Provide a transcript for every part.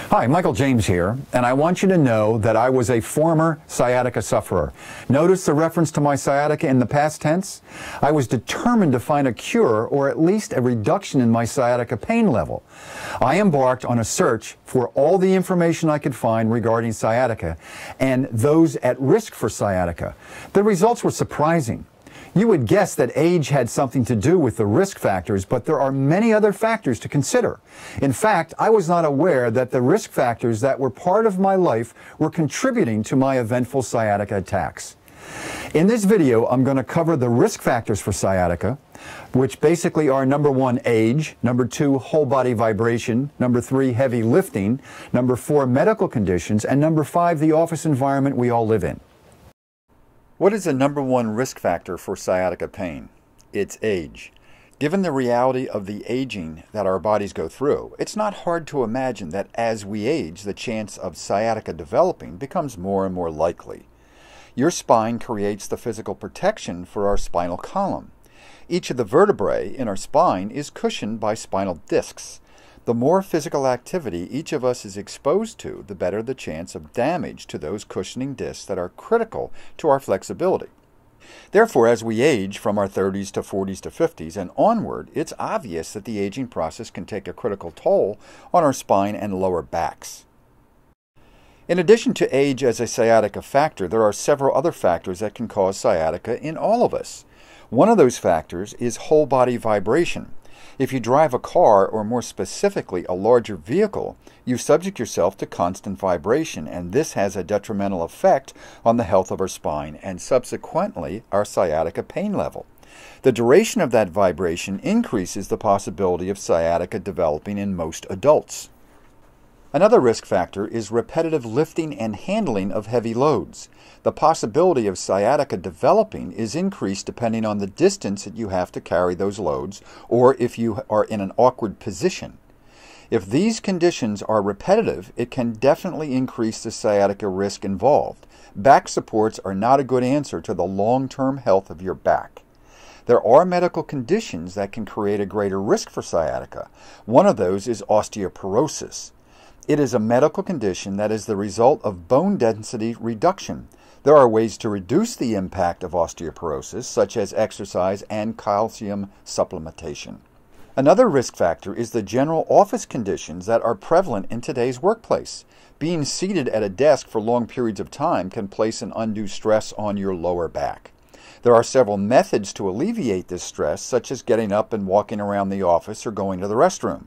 Hi, Michael James here, and I want you to know that I was a former sciatica sufferer. Notice the reference to my sciatica in the past tense? I was determined to find a cure or at least a reduction in my sciatica pain level. I embarked on a search for all the information I could find regarding sciatica and those at risk for sciatica. The results were surprising. You would guess that age had something to do with the risk factors, but there are many other factors to consider. In fact, I was not aware that the risk factors that were part of my life were contributing to my eventful sciatica attacks. In this video, I'm going to cover the risk factors for sciatica, which basically are number 1, age, number 2, whole body vibration, number 3, heavy lifting, number 4, medical conditions, and number 5, the office environment we all live in. What is the number 1 risk factor for sciatica pain? It's age. Given the reality of the aging that our bodies go through, it's not hard to imagine that as we age, the chance of sciatica developing becomes more and more likely. Your spine creates the physical protection for our spinal column. Each of the vertebrae in our spine is cushioned by spinal discs. The more physical activity each of us is exposed to, the better the chance of damage to those cushioning discs that are critical to our flexibility. Therefore, as we age from our 30s to 40s to 50s and onward, it's obvious that the aging process can take a critical toll on our spine and lower backs. In addition to age as a sciatica factor, there are several other factors that can cause sciatica in all of us. One of those factors is whole body vibration. If you drive a car, or more specifically a larger vehicle, you subject yourself to constant vibration, and this has a detrimental effect on the health of our spine and subsequently our sciatica pain level. The duration of that vibration increases the possibility of sciatica developing in most adults. Another risk factor is repetitive lifting and handling of heavy loads. The possibility of sciatica developing is increased depending on the distance that you have to carry those loads or if you are in an awkward position. If these conditions are repetitive, it can definitely increase the sciatica risk involved. Back supports are not a good answer to the long-term health of your back. There are medical conditions that can create a greater risk for sciatica. One of those is osteoporosis. It is a medical condition that is the result of bone density reduction. There are ways to reduce the impact of osteoporosis, such as exercise and calcium supplementation. Another risk factor is the general office conditions that are prevalent in today's workplace. Being seated at a desk for long periods of time can place an undue stress on your lower back. There are several methods to alleviate this stress, such as getting up and walking around the office or going to the restroom.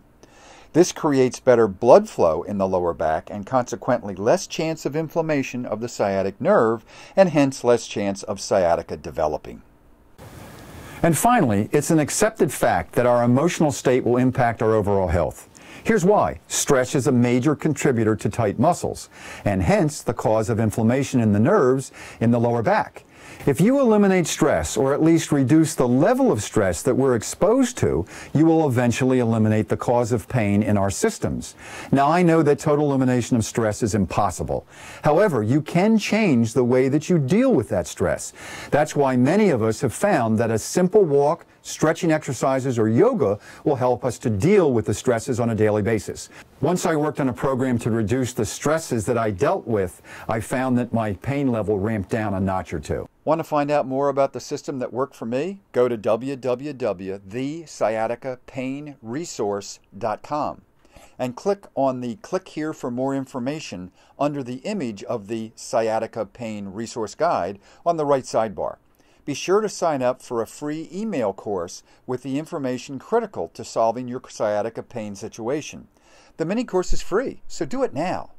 This creates better blood flow in the lower back and consequently less chance of inflammation of the sciatic nerve and hence less chance of sciatica developing. And finally, it's an accepted fact that our emotional state will impact our overall health. Here's why. Stress is a major contributor to tight muscles and hence the cause of inflammation in the nerves in the lower back. If you eliminate stress, or at least reduce the level of stress that we're exposed to, you will eventually eliminate the cause of pain in our systems. Now, I know that total elimination of stress is impossible. However, you can change the way that you deal with that stress. That's why many of us have found that a simple walk, stretching exercises, or yoga will help us to deal with the stresses on a daily basis. Once I worked on a program to reduce the stresses that I dealt with, I found that my pain level ramped down a notch or two. Want to find out more about the system that worked for me? Go to www.thesciaticapainresource.com and click on the Click Here for More Information under the image of the Sciatica Pain Resource Guide on the right sidebar. Be sure to sign up for a free email course with the information critical to solving your sciatica pain situation. The mini course is free, so do it now.